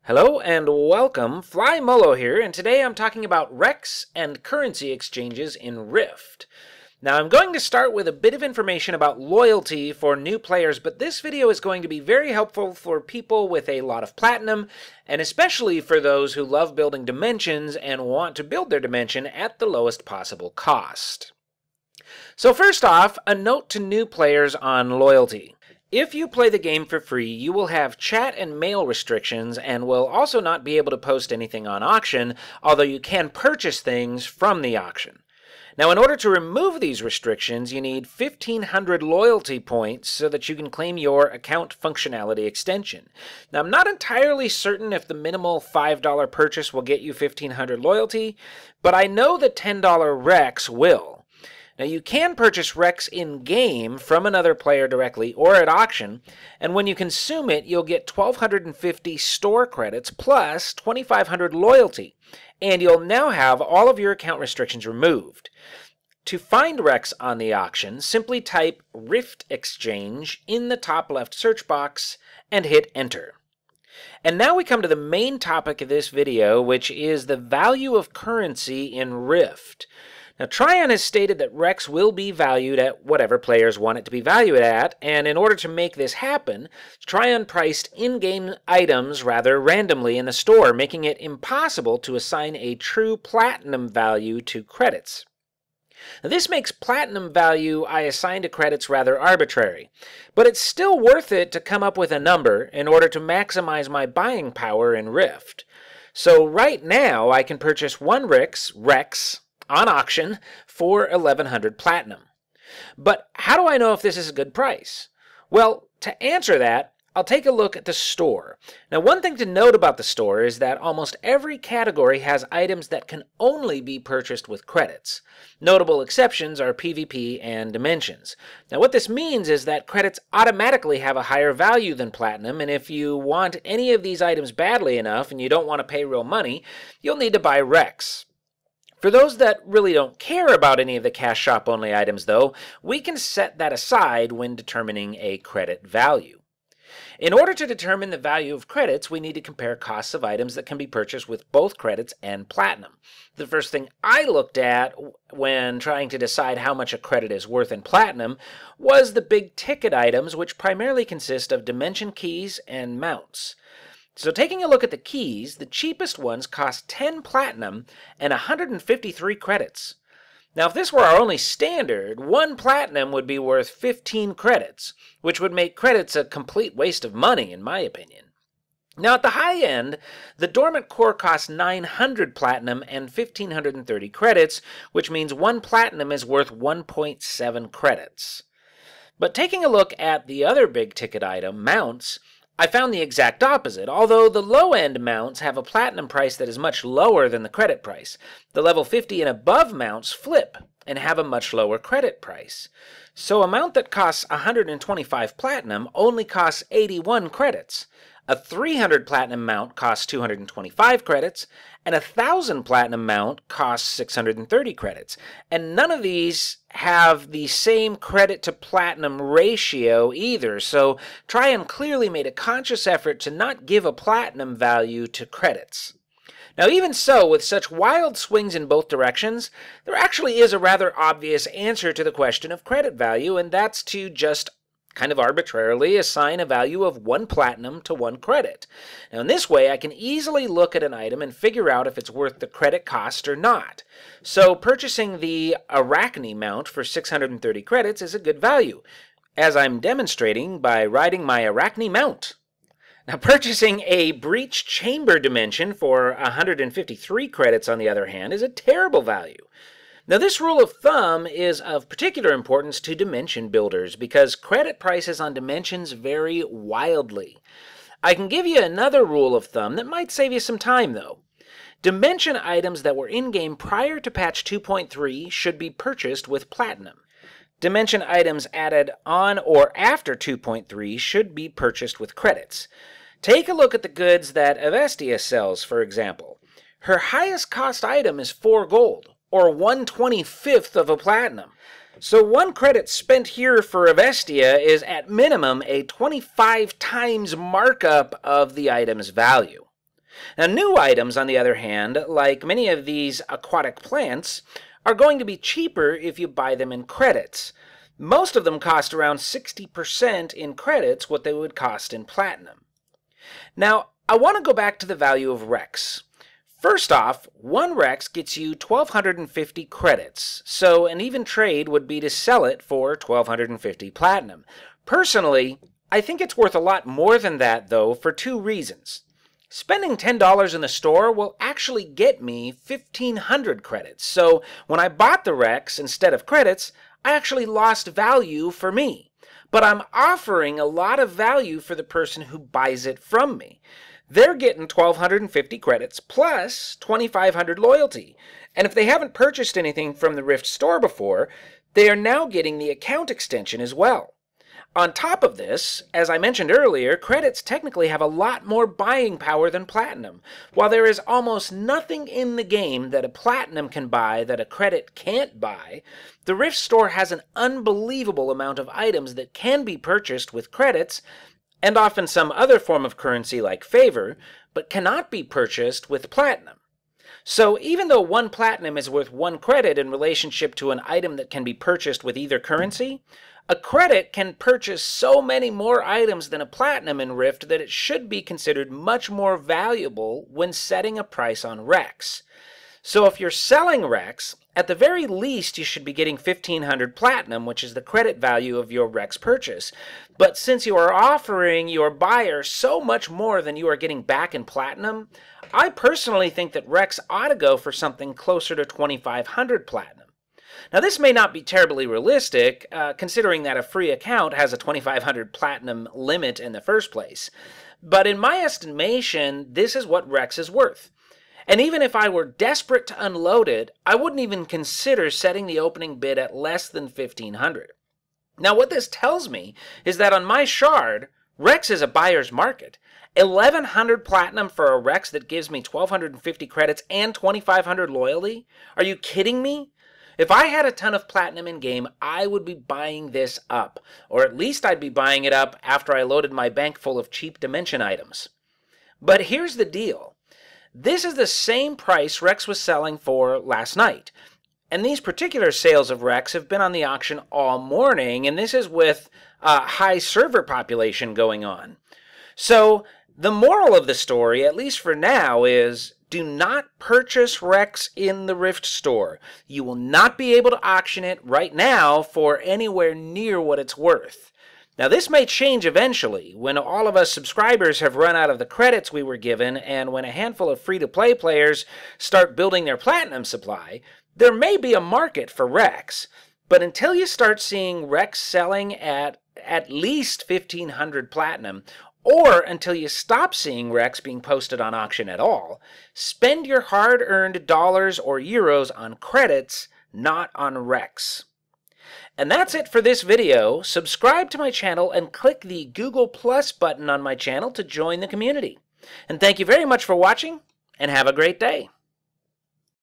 Hello and welcome, Fly Mullo here, and today I'm talking about Rex and currency exchanges in Rift. Now I'm going to start with a bit of information about loyalty for new players, but this video is going to be very helpful for people with a lot of platinum, and especially for those who love building dimensions and want to build their dimension at the lowest possible cost. So first off, a note to new players on loyalty. If you play the game for free, you will have chat and mail restrictions and will also not be able to post anything on auction, although you can purchase things from the auction. Now, in order to remove these restrictions, you need 1,500 loyalty points so that you can claim your account functionality extension. Now, I'm not entirely certain if the minimal $5 purchase will get you 1,500 loyalty, but I know the $10 Rex will. Now, you can purchase Rex in-game from another player directly or at auction, and when you consume it, you'll get 1,250 store credits plus 2,500 loyalty, and you'll now have all of your account restrictions removed. To find Rex on the auction, simply type Rift Exchange in the top left search box and hit Enter. And now we come to the main topic of this video, which is the value of currency in Rift. Now, Tryon has stated that Rex will be valued at whatever players want it to be valued at, and in order to make this happen, Tryon priced in-game items rather randomly in the store, making it impossible to assign a true platinum value to credits. Now, this makes platinum value I assign to credits rather arbitrary, but it's still worth it to come up with a number in order to maximize my buying power in Rift. So right now, I can purchase one Rex on auction for 1,100 platinum. But how do I know if this is a good price? Well, to answer that, I'll take a look at the store. Now, one thing to note about the store is that almost every category has items that can only be purchased with credits. Notable exceptions are PvP and dimensions. Now, what this means is that credits automatically have a higher value than platinum, and if you want any of these items badly enough and you don't want to pay real money, you'll need to buy Rex. For those that really don't care about any of the cash shop only items though, we can set that aside when determining a credit value. In order to determine the value of credits, we need to compare costs of items that can be purchased with both credits and platinum. The first thing I looked at when trying to decide how much a credit is worth in platinum was the big ticket items, which primarily consist of dimension keys and mounts. So taking a look at the keys, the cheapest ones cost 10 platinum and 153 credits. Now, if this were our only standard, 1 platinum would be worth 15 credits, which would make credits a complete waste of money, in my opinion. Now, at the high end, the dormant core costs 900 platinum and 1,530 credits, which means 1 platinum is worth 1.7 credits. But taking a look at the other big ticket item, mounts, I found the exact opposite. Although the low-end mounts have a platinum price that is much lower than the credit price, the level 50 and above mounts flip and have a much lower credit price. So a mount that costs 125 platinum only costs 81 credits. A 300 platinum mount costs 225 credits, and a 1,000 platinum mount costs 630 credits. And none of these have the same credit to platinum ratio either, so Tryon clearly made a conscious effort to not give a platinum value to credits. Now, even so, with such wild swings in both directions, there actually is a rather obvious answer to the question of credit value, and that's to just kind of arbitrarily assign a value of 1 platinum to 1 credit. Now, in this way, I can easily look at an item and figure out if it's worth the credit cost or not. So purchasing the Arachne mount for 630 credits is a good value, as I'm demonstrating by riding my Arachne mount. Now, purchasing a Breach Chamber dimension for 153 credits, on the other hand, is a terrible value. Now, this rule of thumb is of particular importance to dimension builders because credit prices on dimensions vary wildly. I can give you another rule of thumb that might save you some time, though. Dimension items that were in-game prior to patch 2.3 should be purchased with platinum. Dimension items added on or after 2.3 should be purchased with credits. Take a look at the goods that Avestia sells, for example. Her highest cost item is 4 gold. Or 1/25th of a platinum. So 1 credit spent here for Avestia is at minimum a 25 times markup of the item's value. Now, new items, on the other hand, like many of these aquatic plants, are going to be cheaper if you buy them in credits. Most of them cost around 60% in credits what they would cost in platinum. Now, I want to go back to the value of Rex. First off, one Rex gets you 1,250 credits, so an even trade would be to sell it for 1,250 platinum. Personally, I think it's worth a lot more than that, though, for two reasons. Spending $10 in the store will actually get me 1,500 credits, so when I bought the Rex instead of credits, I actually lost value for me. But I'm offering a lot of value for the person who buys it from me. They're getting 1,250 credits plus 2,500 loyalty. And if they haven't purchased anything from the Rift store before, they are now getting the account extension as well. On top of this, as I mentioned earlier, credits technically have a lot more buying power than platinum. While there is almost nothing in the game that a platinum can buy that a credit can't buy, the Rift store has an unbelievable amount of items that can be purchased with credits, and often some other form of currency like favor, but cannot be purchased with platinum. So even though one platinum is worth one credit in relationship to an item that can be purchased with either currency, a credit can purchase so many more items than a platinum in Rift that it should be considered much more valuable when setting a price on Rex. So if you're selling Rex, at the very least you should be getting 1,500 platinum, which is the credit value of your Rex purchase. But since you are offering your buyer so much more than you are getting back in platinum, I personally think that Rex ought to go for something closer to 2,500 platinum. Now, this may not be terribly realistic, considering that a free account has a 2,500 platinum limit in the first place. But in my estimation, this is what Rex is worth. And even if I were desperate to unload it, I wouldn't even consider setting the opening bid at less than 1,500. Now, what this tells me is that on my shard, Rex is a buyer's market. 1,100 platinum for a Rex that gives me 1,250 credits and 2,500 loyalty? Are you kidding me? If I had a ton of platinum in-game, I would be buying this up. Or at least I'd be buying it up after I loaded my bank full of cheap Dimension items. But here's the deal. This is the same price Rex was selling for last night. And these particular sales of Rex have been on the auction all morning, and this is with a high server population going on. So the moral of the story, at least for now, is do not purchase Rex in the Rift store. You will not be able to auction it right now for anywhere near what it's worth. Now, this may change eventually, when all of us subscribers have run out of the credits we were given, and when a handful of free-to-play players start building their platinum supply. There may be a market for Rex, but until you start seeing Rex selling at least 1,500 platinum, or until you stop seeing Rex being posted on auction at all, spend your hard-earned dollars or euros on credits, not on Rex. And that's it for this video. Subscribe to my channel and click the Google Plus button on my channel to join the community. And thank you very much for watching, and have a great day.